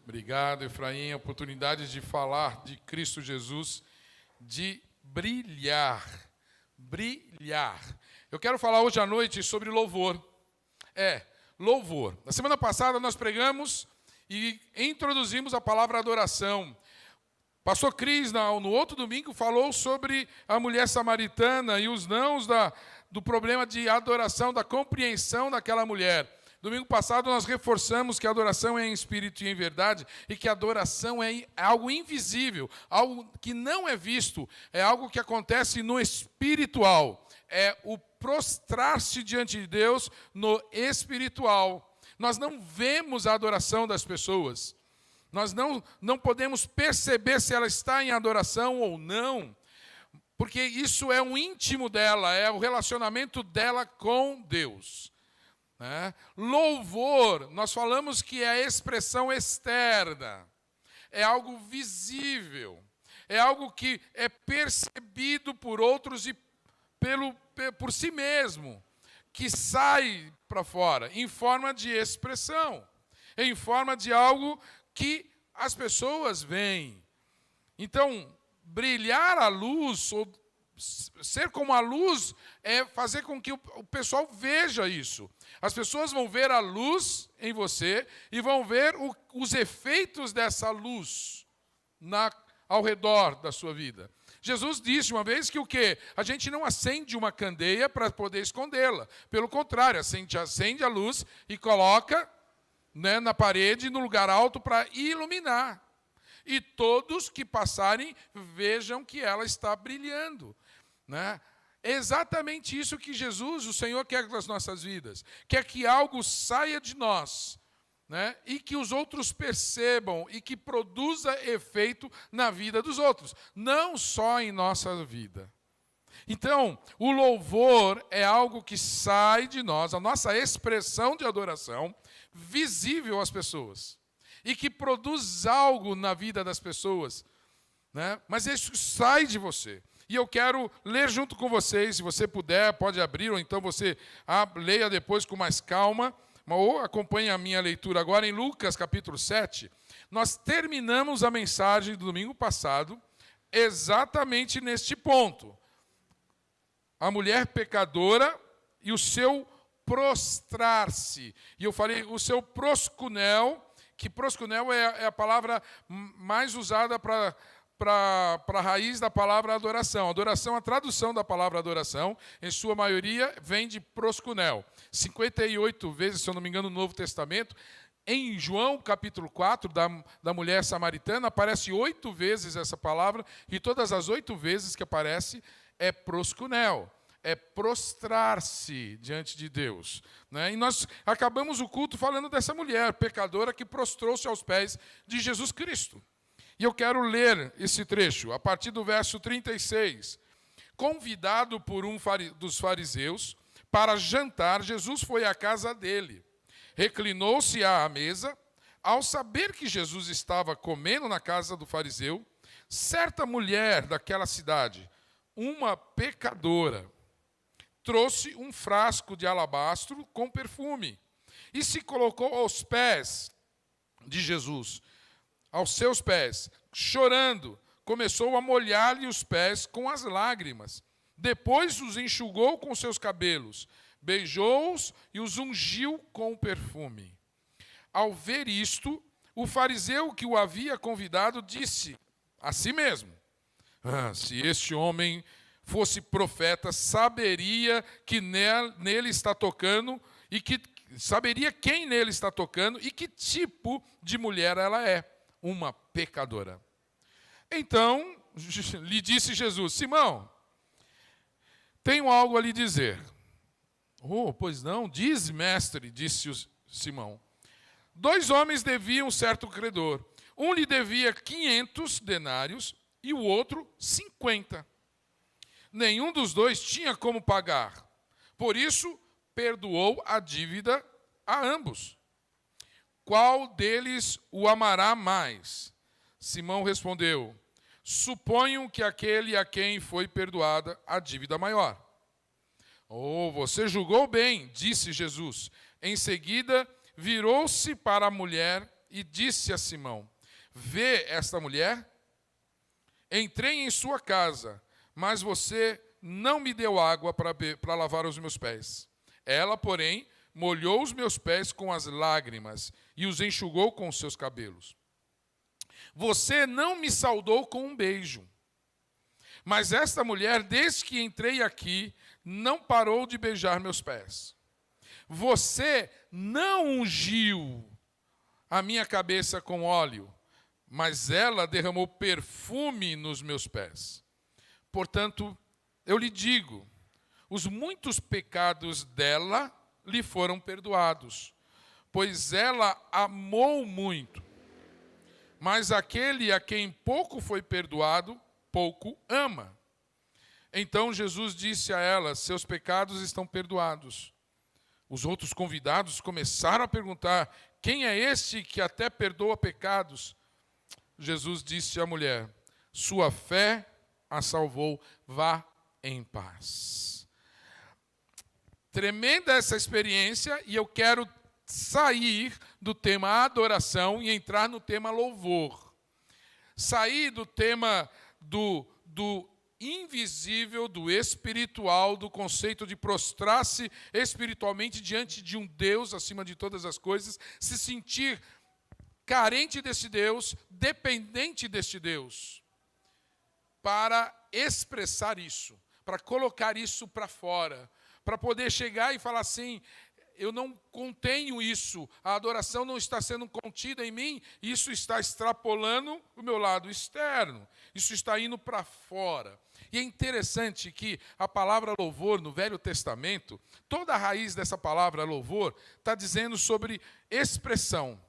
Obrigado, Efraim. A oportunidade de falar de Cristo Jesus, de brilhar. Brilhar. Eu quero falar hoje à noite sobre louvor. Louvor. Na semana passada nós pregamos e introduzimos a palavra adoração. Pastor Cris, no outro domingo, falou sobre a mulher samaritana e os nãos do problema de adoração, da compreensão daquela mulher. Domingo passado nós reforçamos que a adoração é em espírito e em verdade e que a adoração é algo invisível, algo que não é visto, é algo que acontece no espiritual. É o prostrar-se diante de Deus no espiritual. Nós não vemos a adoração das pessoas. Nós não podemos perceber se ela está em adoração ou não, porque isso é um íntimo dela, é o relacionamento dela com Deus. Louvor, nós falamos que é a expressão externa, é algo visível, é algo que é percebido por outros e por si mesmo, que sai para fora, em forma de expressão, em forma de algo que as pessoas veem. Então, brilhar a luz, ou ser como a luz, é fazer com que o pessoal veja isso. As pessoas vão ver a luz em você e vão ver os efeitos dessa luz ao redor da sua vida. Jesus disse uma vez que o quê? A gente não acende uma candeia para poder escondê-la. Pelo contrário, acende a luz e coloca na parede, no lugar alto, para iluminar. E todos que passarem vejam que ela está brilhando. É exatamente isso que Jesus, o Senhor, quer das nossas vidas. Quer que algo saia de nós, e que os outros percebam e que produza efeito na vida dos outros, não só em nossa vida. Então, o louvor é algo que sai de nós, a nossa expressão de adoração, visível às pessoas, e que produz algo na vida das pessoas, mas isso sai de você. E eu quero ler junto com vocês, se você puder, pode abrir, ou então você leia depois com mais calma, ou acompanhe a minha leitura agora em Lucas capítulo 7. Nós terminamos a mensagem do domingo passado exatamente neste ponto. A mulher pecadora e o seu prostrar-se. E eu falei o seu proscunel, que proscunel é a palavra mais usada para a raiz da palavra adoração. Adoração, a tradução da palavra adoração, em sua maioria, vem de proscunel. 58 vezes, se eu não me engano, no Novo Testamento. Em João, capítulo 4, da mulher samaritana, aparece 8 vezes essa palavra, e todas as 8 vezes que aparece é proscunel, é prostrar-se diante de Deus. E nós acabamos o culto falando dessa mulher pecadora que prostrou-se aos pés de Jesus Cristo. E eu quero ler esse trecho, a partir do verso 36. Convidado por um dos fariseus para jantar, Jesus foi à casa dele. Reclinou-se à mesa. Ao saber que Jesus estava comendo na casa do fariseu, certa mulher daquela cidade, uma pecadora, trouxe um frasco de alabastro com perfume e se colocou aos pés de Jesus. Aos seus pés, chorando, começou a molhar-lhe os pés com as lágrimas. Depois os enxugou com seus cabelos, beijou-os e os ungiu com o perfume. Ao ver isto, o fariseu que o havia convidado disse a si mesmo: se este homem fosse profeta, saberia que nele está tocando e que saberia quem nele está tocando e que tipo de mulher ela é. Uma pecadora. Então, lhe disse Jesus: Simão, tenho algo a lhe dizer. Pois não, diz, mestre, disse Simão. 2 homens deviam certo credor. Um lhe devia 500 denários e o outro 50. Nenhum dos dois tinha como pagar. Por isso, perdoou a dívida a ambos. Qual deles o amará mais? Simão respondeu: suponho que aquele a quem foi perdoada a dívida maior. Você julgou bem, disse Jesus. Em seguida, virou-se para a mulher e disse a Simão: vê esta mulher? Entrei em sua casa, mas você não me deu água para lavar os meus pés. Ela, porém, molhou os meus pés com as lágrimas e os enxugou com os seus cabelos. Você não me saudou com um beijo. Mas esta mulher, desde que entrei aqui, não parou de beijar meus pés. Você não ungiu a minha cabeça com óleo, mas ela derramou perfume nos meus pés. Portanto, eu lhe digo, os muitos pecados dela lhe foram perdoados, pois ela amou muito. Mas aquele a quem pouco foi perdoado, pouco ama. Então Jesus disse a ela: seus pecados estão perdoados. Os outros convidados começaram a perguntar: quem é este que até perdoa pecados? Jesus disse à mulher: sua fé a salvou, vá em paz. Tremenda essa experiência, e eu quero sair do tema adoração e entrar no tema louvor. Sair do tema do invisível, do espiritual, do conceito de prostrar-se espiritualmente diante de um Deus acima de todas as coisas, se sentir carente desse Deus, dependente deste Deus, para expressar isso, para colocar isso para fora, para poder chegar e falar assim: eu não contenho isso, a adoração não está sendo contida em mim, isso está extrapolando o meu lado externo, isso está indo para fora. E é interessante que a palavra louvor no Velho Testamento, toda a raiz dessa palavra louvor está dizendo sobre expressão.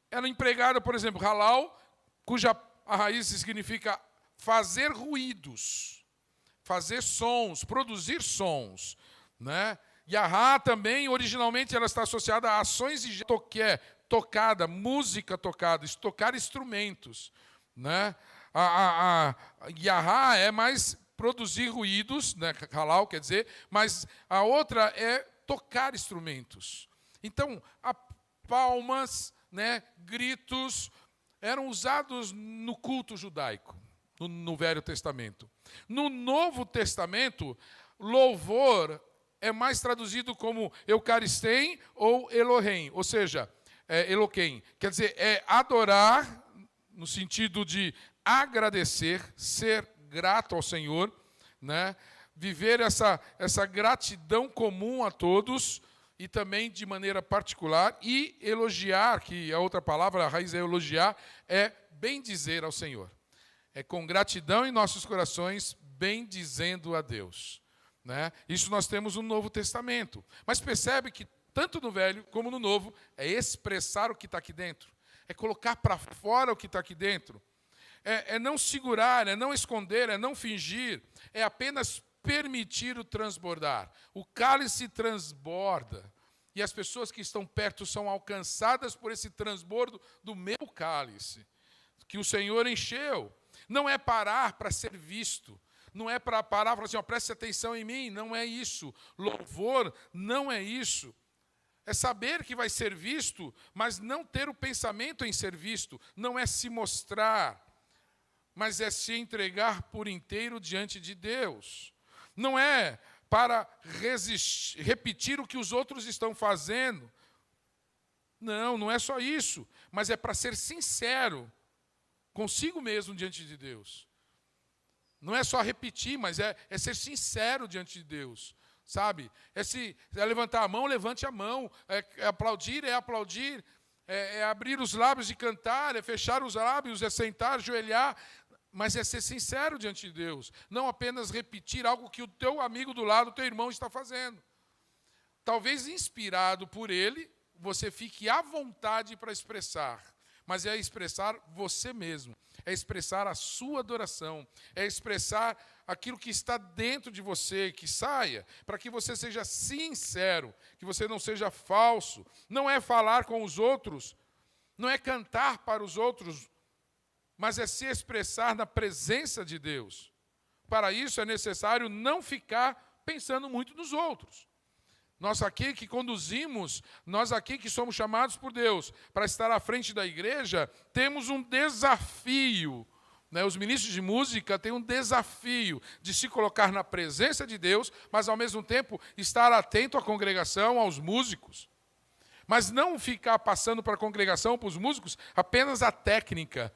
Ela é empregada, por exemplo, halal, cuja a raiz significa fazer ruídos, fazer sons, produzir sons, né? Yahá também, originalmente, ela está associada a ações de tocada, música tocada, tocar instrumentos, né? Yahá é mais produzir ruídos, né? Halal quer dizer, mas a outra é tocar instrumentos. Então, palmas, né, gritos, eram usados no culto judaico, no Velho Testamento. No Novo Testamento, louvor é mais traduzido como Eucaristém ou Elohim, ou seja, Eloquim. Quer dizer, é adorar no sentido de agradecer, ser grato ao Senhor, né? Viver essa gratidão comum a todos e também de maneira particular, e elogiar, que a outra palavra, a raiz é elogiar, é bendizer ao Senhor. É com gratidão em nossos corações, bendizendo a Deus. Né? Isso nós temos no Novo Testamento. Mas percebe que, tanto no Velho como no Novo, é expressar o que está aqui dentro. É colocar para fora o que está aqui dentro. É não segurar, é não esconder, é não fingir. É apenas permitir o transbordar. O cálice transborda. E as pessoas que estão perto são alcançadas por esse transbordo do meu cálice, que o Senhor encheu. Não é parar para ser visto. Não é para parar e falar assim: preste atenção em mim. Não é isso. Louvor não é isso. É saber que vai ser visto, mas não ter o pensamento em ser visto. Não é se mostrar, mas é se entregar por inteiro diante de Deus. Não é para repetir o que os outros estão fazendo. Não, não é só isso. Mas é para ser sincero consigo mesmo diante de Deus. Não é só repetir, mas é ser sincero diante de Deus. Sabe? É levantar a mão, levante a mão. É aplaudir, é abrir os lábios e cantar, é fechar os lábios, é sentar, ajoelhar. Mas é ser sincero diante de Deus. Não apenas repetir algo que o teu amigo do lado, o teu irmão está fazendo. Talvez inspirado por ele, você fique à vontade para expressar. Mas é expressar você mesmo. É expressar a sua adoração. É expressar aquilo que está dentro de você, que saia, para que você seja sincero, que você não seja falso. Não é falar com os outros, não é cantar para os outros, mas é se expressar na presença de Deus. Para isso é necessário não ficar pensando muito nos outros. Nós aqui que conduzimos, nós aqui que somos chamados por Deus para estar à frente da igreja, temos um desafio. Os ministros de música têm um desafio de se colocar na presença de Deus, mas ao mesmo tempo estar atento à congregação, aos músicos. Mas não ficar passando para a congregação, para os músicos, apenas a técnica,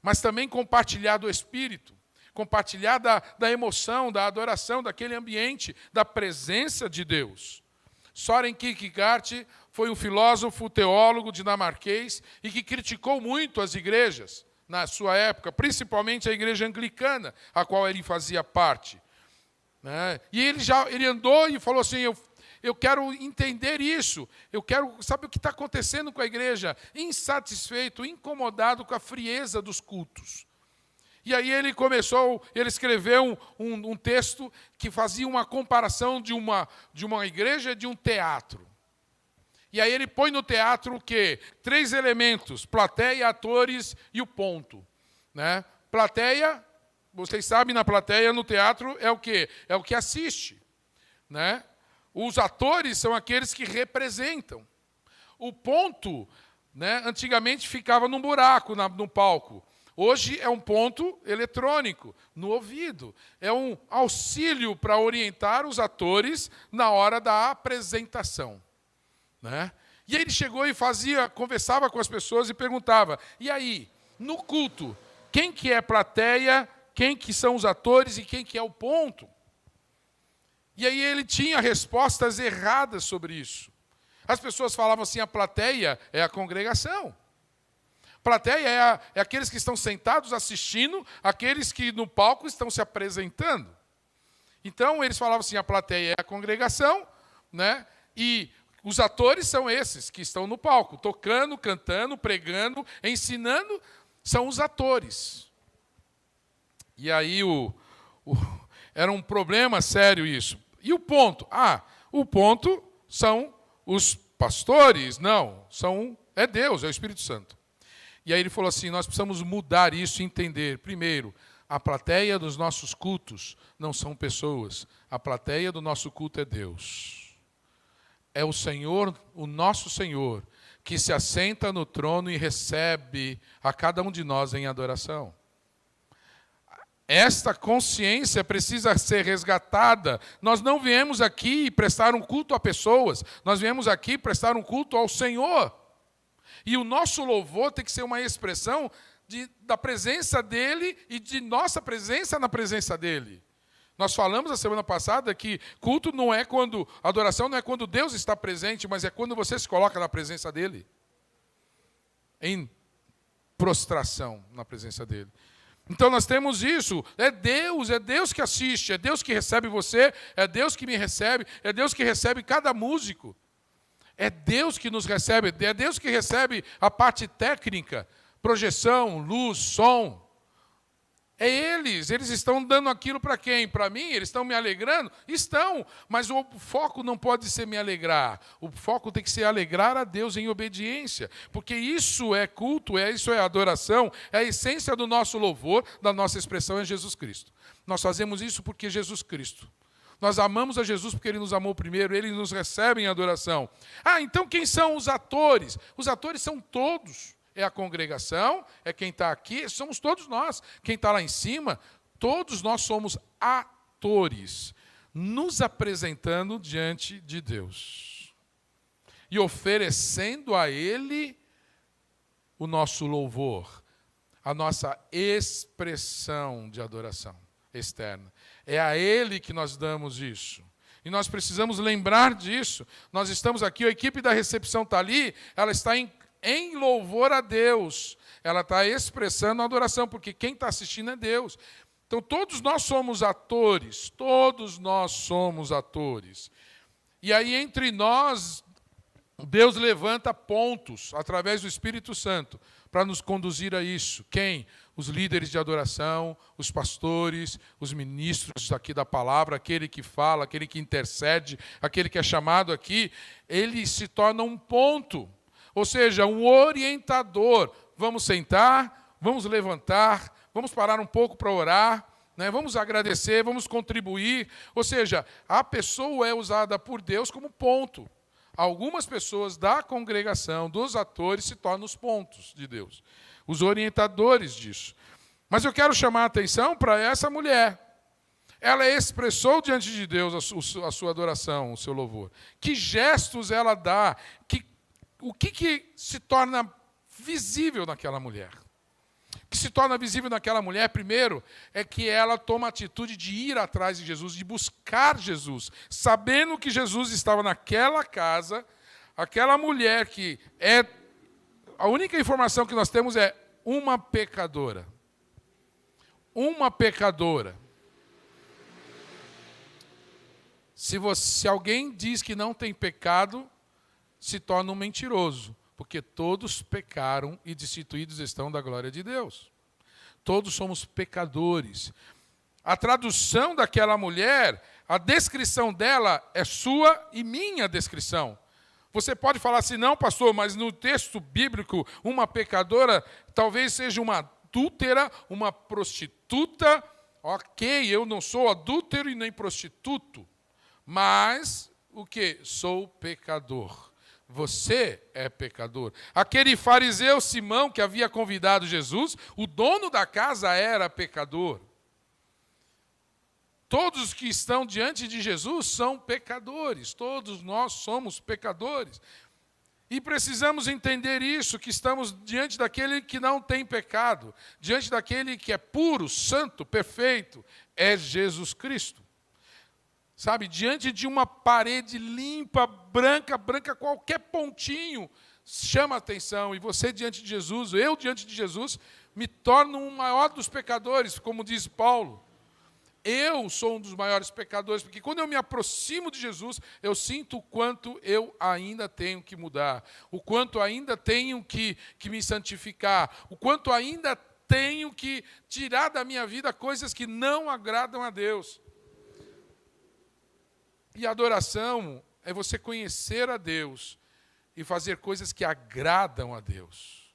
mas também compartilhar do Espírito, compartilhar da emoção, da adoração, daquele ambiente, da presença de Deus. Søren Kierkegaard foi um filósofo, teólogo dinamarquês e que criticou muito as igrejas na sua época, principalmente a igreja anglicana, a qual ele fazia parte. E ele andou e falou assim, eu quero entender isso, eu quero saber o que está acontecendo com a igreja, insatisfeito, incomodado com a frieza dos cultos. E aí ele escreveu um texto que fazia uma comparação de uma igreja e de um teatro. E aí ele põe no teatro o quê? 3 elementos, plateia, atores e o ponto. Plateia, vocês sabem, na plateia, no teatro, é o quê? É o que assiste. Os atores são aqueles que representam. O ponto, antigamente ficava num buraco no palco. Hoje é um ponto eletrônico, no ouvido. É um auxílio para orientar os atores na hora da apresentação. E aí ele chegou e conversava com as pessoas e perguntava, e aí, no culto, quem que é plateia, quem que são os atores e quem que é o ponto? E aí ele tinha respostas erradas sobre isso. As pessoas falavam assim, a plateia é a congregação. Plateia é aqueles que estão sentados assistindo, aqueles que no palco estão se apresentando. Então eles falavam assim, a plateia é a congregação, e os atores são esses que estão no palco, tocando, cantando, pregando, ensinando, são os atores. E aí era um problema sério isso. E o ponto? O ponto são os pastores? Não, é Deus, é o Espírito Santo. E aí ele falou assim, nós precisamos mudar isso e entender. Primeiro, a plateia dos nossos cultos não são pessoas, a plateia do nosso culto é Deus. É o Senhor, o nosso Senhor, que se assenta no trono e recebe a cada um de nós em adoração. Esta consciência precisa ser resgatada. Nós não viemos aqui prestar um culto a pessoas, nós viemos aqui prestar um culto ao Senhor. E o nosso louvor tem que ser uma expressão da presença dEle e de nossa presença na presença dEle. Nós falamos a semana passada que culto não é quando, adoração não é quando Deus está presente, mas é quando você se coloca na presença dEle. Em prostração na presença dEle. Então nós temos isso, é Deus que assiste, é Deus que recebe você, é Deus que me recebe, é Deus que recebe cada músico. É Deus que nos recebe, é Deus que recebe a parte técnica, projeção, luz, som. É eles estão dando aquilo para quem? Para mim? Eles estão me alegrando? Estão, mas o foco não pode ser me alegrar. O foco tem que ser alegrar a Deus em obediência, porque isso é culto, isso é adoração, é a essência do nosso louvor, da nossa expressão é Jesus Cristo. Nós fazemos isso porque Jesus Cristo. Nós amamos a Jesus porque Ele nos amou primeiro, Ele nos recebe em adoração. Então quem são os atores? Os atores são todos. É a congregação, é quem está aqui, somos todos nós. Quem está lá em cima, todos nós somos atores, nos apresentando diante de Deus. E oferecendo a Ele o nosso louvor, a nossa expressão de adoração externa. É a Ele que nós damos isso. E nós precisamos lembrar disso. Nós estamos aqui, a equipe da recepção está ali, ela está em louvor a Deus. Ela está expressando a adoração, porque quem está assistindo é Deus. Então, todos nós somos atores. Todos nós somos atores. E aí, entre nós, Deus levanta pontos, através do Espírito Santo, para nos conduzir a isso. Quem? Os líderes de adoração, os pastores, os ministros aqui da palavra, aquele que fala, aquele que intercede, aquele que é chamado aqui, ele se torna um ponto. Ou seja, um orientador. Vamos sentar, vamos levantar, vamos parar um pouco para orar, né? Vamos agradecer, vamos contribuir. Ou seja, a pessoa é usada por Deus como ponto. Algumas pessoas da congregação, dos atores, se tornam os pontos de Deus, os orientadores disso. Mas eu quero chamar a atenção para essa mulher. Ela expressou diante de Deus a sua adoração, o seu louvor. Que gestos ela dá? O que se torna visível naquela mulher? O que se torna visível naquela mulher, primeiro, é que ela toma a atitude de ir atrás de Jesus, de buscar Jesus, sabendo que Jesus estava naquela casa, aquela mulher que é... A única informação que nós temos é uma pecadora. Uma pecadora. Se alguém diz que não tem pecado, se torna um mentiroso, porque todos pecaram e destituídos estão da glória de Deus. Todos somos pecadores. A tradução daquela mulher, a descrição dela é sua e minha descrição. Você pode falar assim, não, pastor, mas no texto bíblico, uma pecadora talvez seja uma adúltera, uma prostituta. Ok, eu não sou adúltero e nem prostituto. Mas, o que? Sou pecador. Você é pecador. Aquele fariseu Simão que havia convidado Jesus, o dono da casa era pecador. Todos os que estão diante de Jesus são pecadores. Todos nós somos pecadores. E precisamos entender isso, que estamos diante daquele que não tem pecado, diante daquele que é puro, santo, perfeito, é Jesus Cristo. Sabe, diante de uma parede limpa, branca, qualquer pontinho chama a atenção. E você diante de Jesus, eu diante de Jesus, me torno um maior dos pecadores, como diz Paulo. Eu sou um dos maiores pecadores, porque quando eu me aproximo de Jesus, eu sinto o quanto eu ainda tenho que mudar, o quanto ainda tenho que me santificar, o quanto ainda tenho que tirar da minha vida coisas que não agradam a Deus. E adoração é você conhecer a Deus e fazer coisas que agradam a Deus.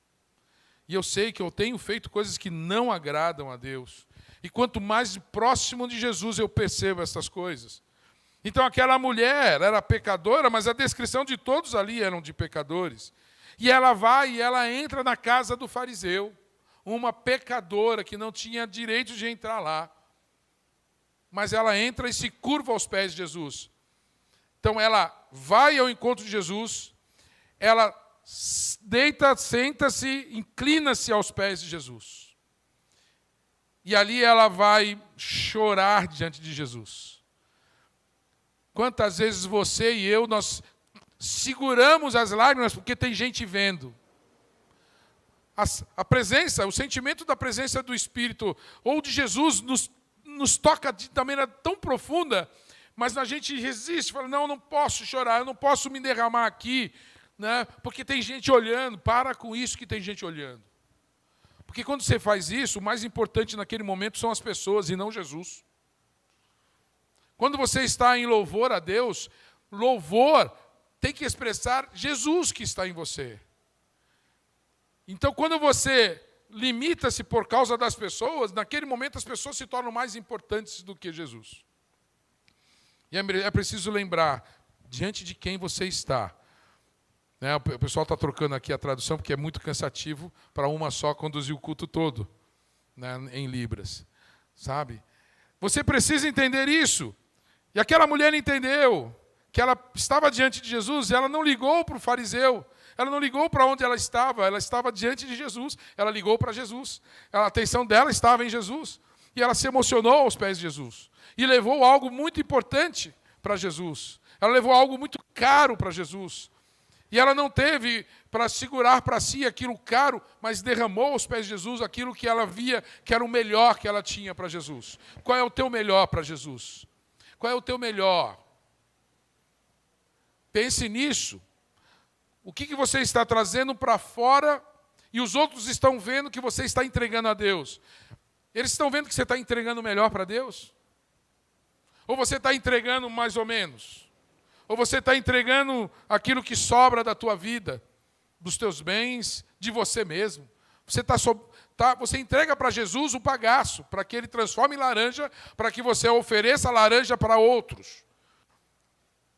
E eu sei que eu tenho feito coisas que não agradam a Deus. E quanto mais próximo de Jesus eu percebo essas coisas. Então aquela mulher era pecadora, mas a descrição de todos ali eram de pecadores. E ela vai e ela entra na casa do fariseu, uma pecadora que não tinha direito de entrar lá. Mas ela entra e se curva aos pés de Jesus. Então ela vai ao encontro de Jesus, ela deita, senta-se, inclina-se aos pés de Jesus. E ali ela vai chorar diante de Jesus. Quantas vezes você e eu, nós seguramos as lágrimas porque tem gente vendo. A presença, o sentimento da presença do Espírito ou de Jesus nos toca de maneira tão profunda, mas a gente resiste, fala, não posso chorar, eu não posso me derramar aqui, né, porque tem gente olhando. Para com isso que tem gente olhando. Porque quando você faz isso, o mais importante naquele momento são as pessoas e não Jesus. Quando você está em louvor a Deus, louvor tem que expressar Jesus que está em você. Então, quando você limita-se por causa das pessoas, naquele momento as pessoas se tornam mais importantes do que Jesus. E é preciso lembrar, diante de quem você está. Né, o pessoal está trocando aqui a tradução, porque é muito cansativo para uma só conduzir o culto todo, né, em Libras. Sabe? Você precisa entender isso. E aquela mulher entendeu que ela estava diante de Jesus, ela não ligou para o fariseu. Ela não ligou para onde ela estava diante de Jesus, ela ligou para Jesus. A atenção dela estava em Jesus. E ela se emocionou aos pés de Jesus. E levou algo muito importante para Jesus. Ela levou algo muito caro para Jesus. E ela não teve para segurar para si aquilo caro, mas derramou aos pés de Jesus aquilo que ela via que era o melhor que ela tinha para Jesus. Qual é o teu melhor para Jesus? Qual é o teu melhor? Pense nisso. O que você está trazendo para fora e os outros estão vendo que você está entregando a Deus? Eles estão vendo que você está entregando o melhor para Deus? Ou você está entregando mais ou menos? Ou você está entregando aquilo que sobra da tua vida, dos teus bens, de você mesmo? Você está tá? Você entrega para Jesus o bagaço, para que ele transforme em laranja, para que você ofereça a laranja para outros.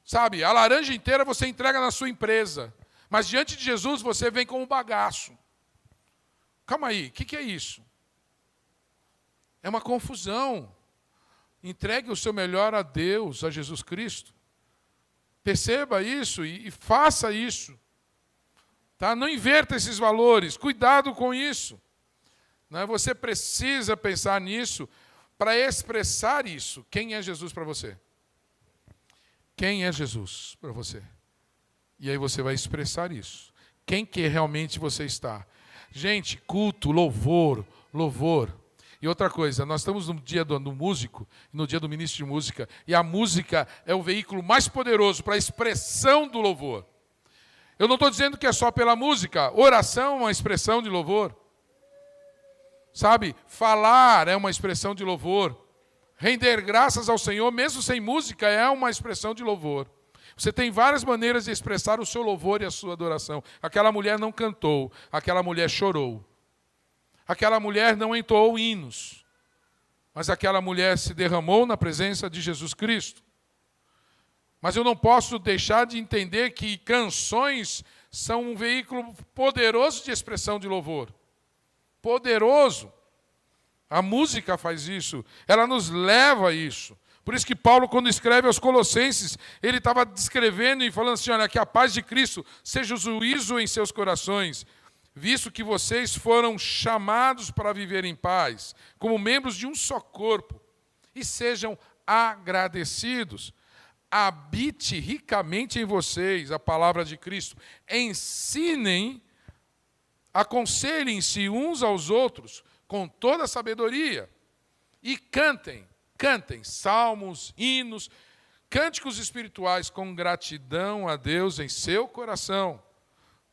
Sabe, a laranja inteira você entrega na sua empresa, mas diante de Jesus você vem com o bagaço. Calma aí, o que é isso? É uma confusão. Entregue o seu melhor a Deus, a Jesus Cristo. Perceba isso e faça isso. Tá? Não inverta esses valores, cuidado com isso. Não é? Você precisa pensar nisso para expressar isso. Quem é Jesus para você? Quem é Jesus para você? E aí você vai expressar isso. Quem que realmente você está? Gente, culto, louvor. E outra coisa, nós estamos no dia do músico, no dia do ministro de música, e a música é o veículo mais poderoso para a expressão do louvor. Eu não estou dizendo que é só pela música, oração é uma expressão de louvor. Sabe, falar é uma expressão de louvor. Render graças ao Senhor, mesmo sem música, é uma expressão de louvor. Você tem várias maneiras de expressar o seu louvor e a sua adoração. Aquela mulher não cantou, aquela mulher chorou. Aquela mulher não entoou hinos, mas aquela mulher se derramou na presença de Jesus Cristo. Mas eu não posso deixar de entender que canções são um veículo poderoso de expressão de louvor. Poderoso. A música faz isso, ela nos leva a isso. Por isso que Paulo, quando escreve aos Colossenses, ele estava descrevendo e falando assim, olha, que a paz de Cristo seja o juízo em seus corações, visto que vocês foram chamados para viver em paz, como membros de um só corpo, e sejam agradecidos. Habite ricamente em vocês a palavra de Cristo. Ensinem, aconselhem-se uns aos outros com toda a sabedoria. E cantem salmos, hinos, cânticos espirituais com gratidão a Deus em seu coração.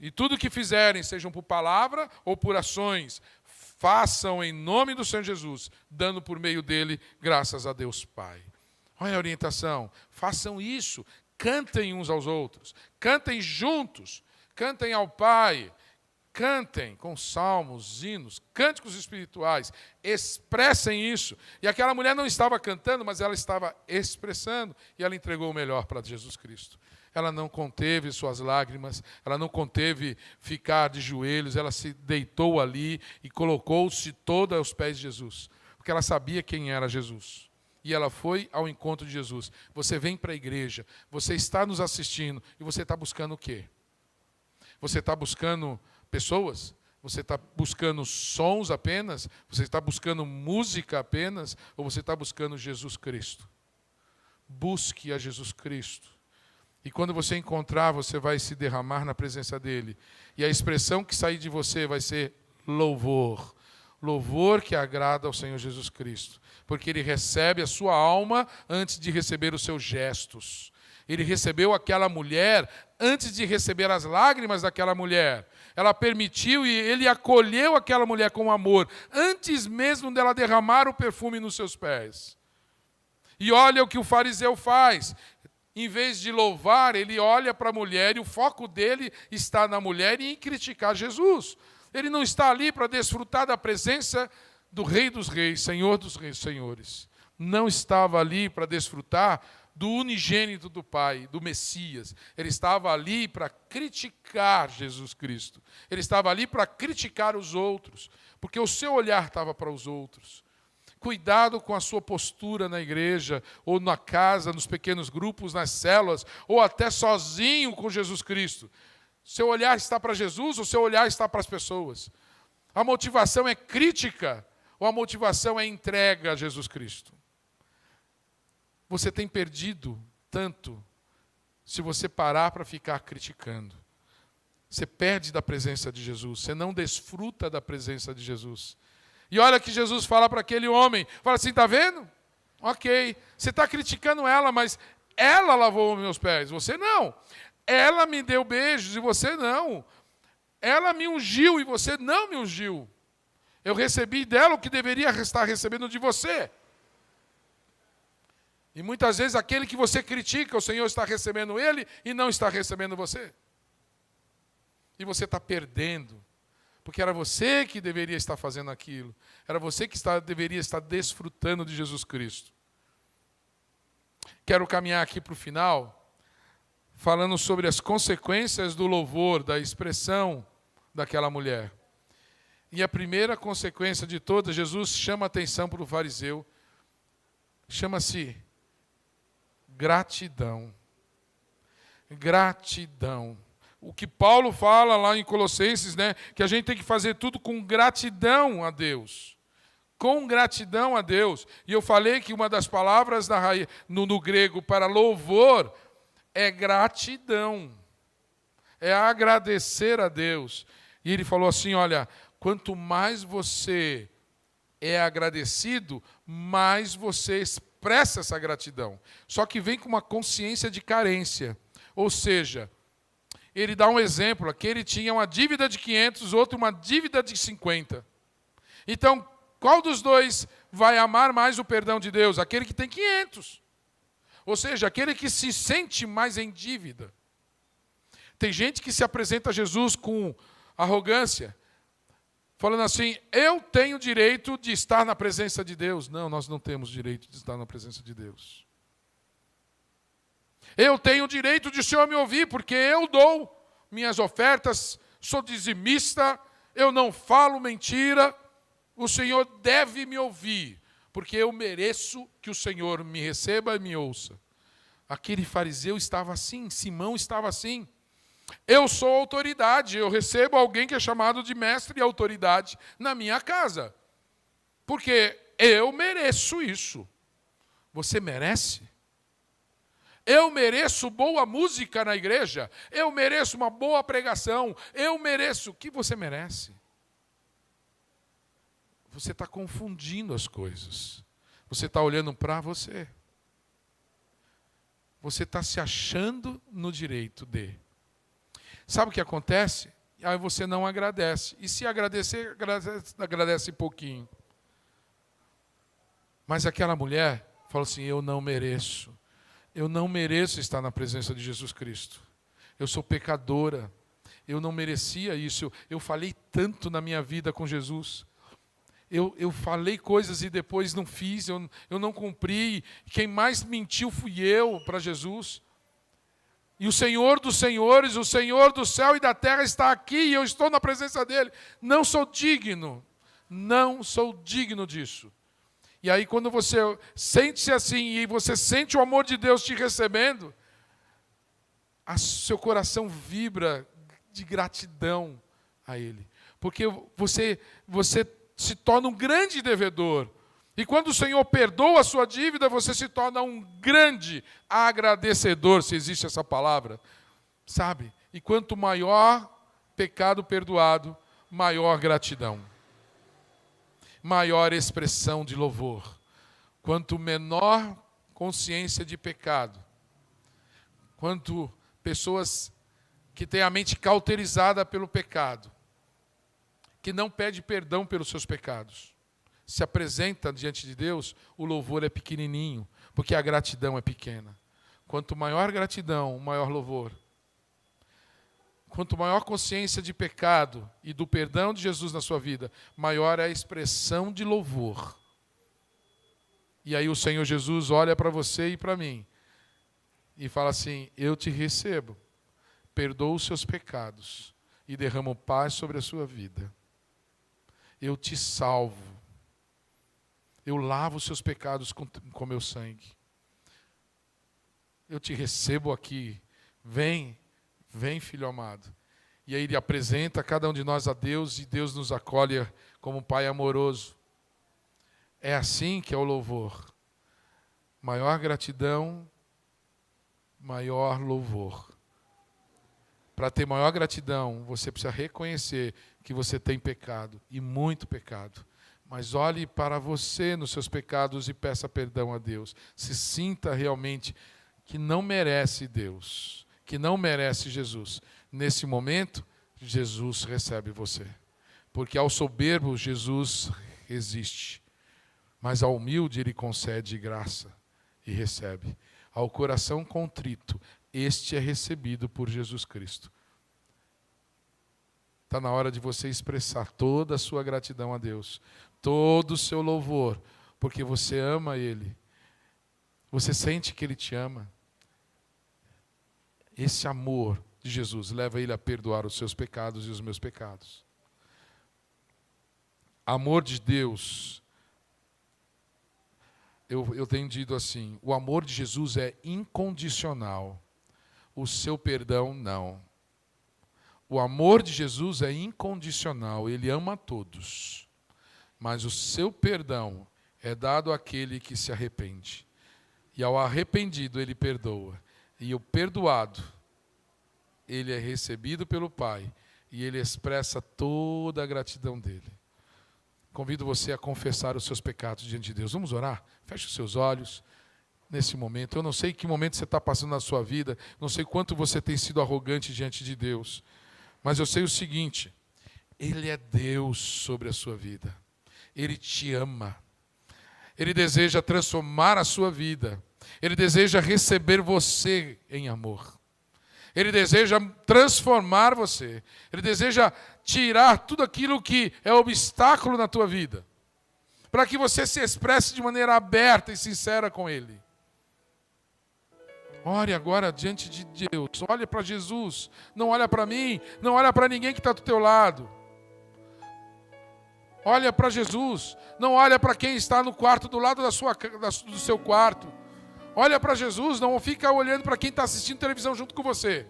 E tudo que fizerem, sejam por palavra ou por ações, façam em nome do Senhor Jesus, dando por meio dele graças a Deus Pai. Olha a orientação, façam isso, cantem uns aos outros, cantem juntos, cantem ao Pai, cantem com salmos, hinos, cânticos espirituais, expressem isso. E aquela mulher não estava cantando, mas ela estava expressando, e ela entregou o melhor para Jesus Cristo. Ela não conteve suas lágrimas, ela não conteve ficar de joelhos, ela se deitou ali e colocou-se toda aos pés de Jesus, porque ela sabia quem era Jesus. E ela foi ao encontro de Jesus. Você vem para a igreja, você está nos assistindo, e você está buscando o quê? Você está buscando pessoas? Você está buscando sons apenas? Você está buscando música apenas? Ou você está buscando Jesus Cristo? Busque a Jesus Cristo. E quando você encontrar, você vai se derramar na presença dele. E a expressão que sair de você vai ser louvor. Louvor que agrada ao Senhor Jesus Cristo. Porque ele recebe a sua alma antes de receber os seus gestos. Ele recebeu aquela mulher antes de receber as lágrimas daquela mulher. Ela permitiu e ele acolheu aquela mulher com amor, antes mesmo dela derramar o perfume nos seus pés. E olha o que o fariseu faz. Em vez de louvar, ele olha para a mulher e o foco dele está na mulher e em criticar Jesus. Ele não está ali para desfrutar da presença do Rei dos Reis, Senhor dos Reis, Senhores. Não estava ali para desfrutar do unigênito do Pai, do Messias. Ele estava ali para criticar Jesus Cristo. Ele estava ali para criticar os outros, porque o seu olhar estava para os outros. Cuidado com a sua postura na igreja, ou na casa, nos pequenos grupos, nas células, ou até sozinho com Jesus Cristo. Seu olhar está para Jesus ou seu olhar está para as pessoas? A motivação é crítica ou a motivação é entrega a Jesus Cristo? Você tem perdido tanto se você parar para ficar criticando. Você perde da presença de Jesus, você não desfruta da presença de Jesus. E olha que Jesus fala para aquele homem, fala assim, está vendo? Ok, você está criticando ela, mas ela lavou meus pés, você não. Ela me deu beijos e você não. Ela me ungiu e você não me ungiu. Eu recebi dela o que deveria estar recebendo de você. E muitas vezes aquele que você critica, o Senhor está recebendo ele e não está recebendo você. E você está perdendo. Porque era você que deveria estar fazendo aquilo. Era você que deveria estar desfrutando de Jesus Cristo. Quero caminhar aqui para o final, falando sobre as consequências do louvor, da expressão daquela mulher. E a primeira consequência de todas, Jesus chama a atenção para o fariseu, chama-se gratidão. Gratidão. O que Paulo fala lá em Colossenses, né, que a gente tem que fazer tudo com gratidão a Deus. Com gratidão a Deus. E eu falei que uma das palavras no grego para louvor é gratidão. É agradecer a Deus. E ele falou assim, olha, quanto mais você é agradecido, mais você expressa essa gratidão. Só que vem com uma consciência de carência. Ou seja, ele dá um exemplo, aqui ele tinha uma dívida de 500, outro uma dívida de 50. Então, qual dos dois vai amar mais o perdão de Deus? Aquele que tem 500. Ou seja, aquele que se sente mais em dívida. Tem gente que se apresenta a Jesus com arrogância, falando assim, eu tenho direito de estar na presença de Deus. Não, nós não temos direito de estar na presença de Deus. Eu tenho o direito de o Senhor me ouvir, porque eu dou minhas ofertas, sou dizimista, eu não falo mentira, o Senhor deve me ouvir, porque eu mereço que o Senhor me receba e me ouça. Aquele fariseu estava assim, Simão estava assim. Eu sou autoridade, eu recebo alguém que é chamado de mestre e autoridade na minha casa, porque eu mereço isso. Você merece? Eu mereço boa música na igreja, eu mereço uma boa pregação, eu mereço. O que você merece? Você está confundindo as coisas. Você está olhando para você. Você está se achando no direito de. Sabe o que acontece? Aí você não agradece. E se agradecer, agradece pouquinho. Mas aquela mulher falou assim, eu não mereço. Eu não mereço estar na presença de Jesus Cristo. Eu sou pecadora. Eu não merecia isso. Eu falei tanto na minha vida com Jesus. Eu falei coisas e depois não fiz. Eu não cumpri. Quem mais mentiu fui eu para Jesus. E o Senhor dos senhores, o Senhor do céu e da terra está aqui e eu estou na presença dEle. Não sou digno. Não sou digno disso. E aí quando você sente-se assim e você sente o amor de Deus te recebendo, seu coração vibra de gratidão a Ele. Porque você se torna um grande devedor. E quando o Senhor perdoa a sua dívida, você se torna um grande agradecedor, se existe essa palavra. Sabe? E quanto maior pecado perdoado, maior gratidão. Maior expressão de louvor. Quanto menor consciência de pecado, quanto pessoas que têm a mente cauterizada pelo pecado, que não pede perdão pelos seus pecados, se apresenta diante de Deus, o louvor é pequenininho, porque a gratidão é pequena. Quanto maior gratidão, maior louvor. Quanto maior consciência de pecado e do perdão de Jesus na sua vida, maior é a expressão de louvor. E aí o Senhor Jesus olha para você e para mim e fala assim, eu te recebo, perdoo os seus pecados e derramo paz sobre a sua vida. Eu te salvo. Eu lavo os seus pecados com meu sangue. Eu te recebo aqui. Vem, filho amado. E aí ele apresenta cada um de nós a Deus e Deus nos acolhe como um Pai amoroso. É assim que é o louvor. Maior gratidão, maior louvor. Para ter maior gratidão, você precisa reconhecer que você tem pecado, e muito pecado. Mas olhe para você nos seus pecados e peça perdão a Deus. Se sinta realmente que não merece Deus, que não merece Jesus. Nesse momento, Jesus recebe você. Porque ao soberbo, Jesus resiste. Mas ao humilde, Ele concede graça e recebe. Ao coração contrito, este é recebido por Jesus Cristo. está na hora de você expressar toda a sua gratidão a Deus, todo o seu louvor, porque você ama Ele. Você sente que Ele te ama. Esse amor de Jesus leva Ele a perdoar os seus pecados e os meus pecados. Amor de Deus, eu tenho dito assim, o amor de Jesus é incondicional, o seu perdão não. O amor de Jesus é incondicional, Ele ama a todos, mas o seu perdão é dado àquele que se arrepende. E ao arrependido Ele perdoa, e o perdoado, ele é recebido pelo Pai, e Ele expressa toda a gratidão dele. Convido você a confessar os seus pecados diante de Deus. Vamos orar? Feche os seus olhos nesse momento. Eu não sei que momento você está passando na sua vida, não sei quanto você tem sido arrogante diante de Deus, mas eu sei o seguinte, Ele é Deus sobre a sua vida. Ele te ama. Ele deseja transformar a sua vida. Ele deseja receber você em amor. Ele deseja transformar você. Ele deseja tirar tudo aquilo que é obstáculo na tua vida, para que você se expresse de maneira aberta e sincera com Ele. Ore agora diante de Deus. Olhe para Jesus. Não olha para mim. Não olha para ninguém que está do teu lado. Olha para Jesus. Não olha para quem está no quarto do lado do seu quarto. Olha para Jesus. Não fica olhando para quem está assistindo televisão junto com você.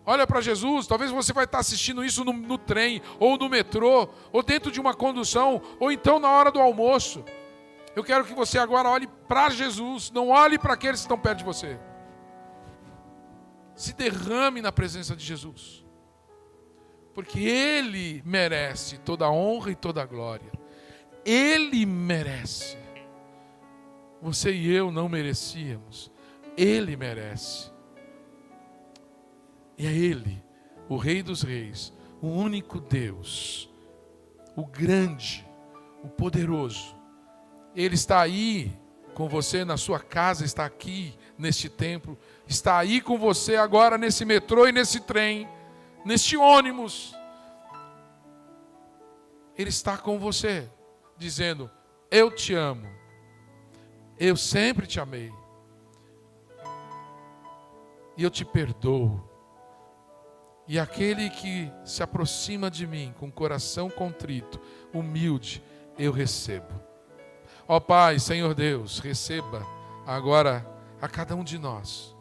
Olha para Jesus. Talvez você vai estar assistindo isso no trem, ou no metrô, ou dentro de uma condução, ou então na hora do almoço. Eu quero que você agora olhe para Jesus. Não olhe para aqueles que estão perto de você. Se derrame na presença de Jesus, porque Ele merece toda a honra e toda a glória. Ele merece. Você e eu não merecíamos. Ele merece. E é Ele, o Rei dos Reis, o único Deus, o grande, o poderoso. Ele está aí com você na sua casa, está aqui neste templo, está aí com você agora nesse metrô e nesse trem, neste ônibus. Ele está com você, dizendo, eu te amo, eu sempre te amei, e eu te perdoo. E aquele que se aproxima de mim com coração contrito, humilde, eu recebo. Ó Pai, Senhor Deus, receba agora a cada um de nós.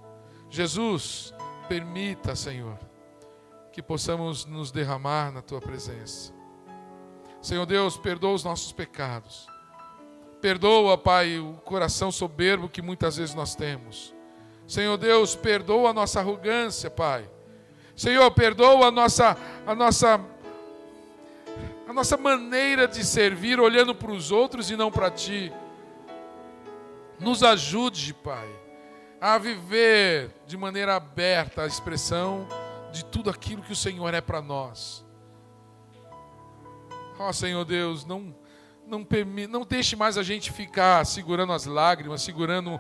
Jesus, permita, Senhor, que possamos nos derramar na Tua presença. Senhor Deus, perdoa os nossos pecados. Perdoa, Pai, o coração soberbo que muitas vezes nós temos. Senhor Deus, perdoa a nossa arrogância, Pai. Senhor, perdoa a nossa maneira de servir olhando para os outros e não para Ti. Nos ajude, Pai, a viver de maneira aberta a expressão de tudo aquilo que o Senhor é para nós. Ó Senhor Deus, não deixe mais a gente ficar segurando as lágrimas, segurando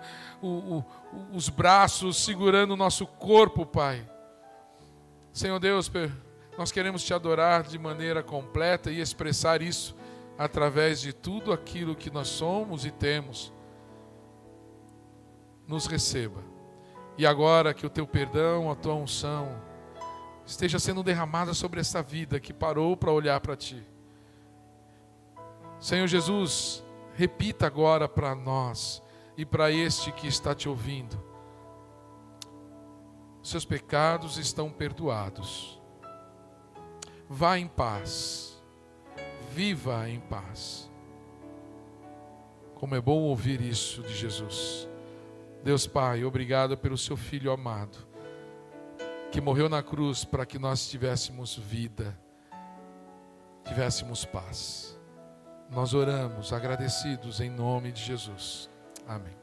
os braços, segurando o nosso corpo, Pai. Senhor Deus, nós queremos Te adorar de maneira completa e expressar isso através de tudo aquilo que nós somos e temos. Nos receba. E agora que o Teu perdão, a Tua unção esteja sendo derramada sobre essa vida que parou para olhar para Ti. Senhor Jesus, repita agora para nós e para este que está Te ouvindo. Seus pecados estão perdoados. Vá em paz. Viva em paz. Como é bom ouvir isso de Jesus. Deus Pai, obrigado pelo Seu Filho amado, que morreu na cruz para que nós tivéssemos vida, tivéssemos paz. Nós oramos agradecidos em nome de Jesus. Amém.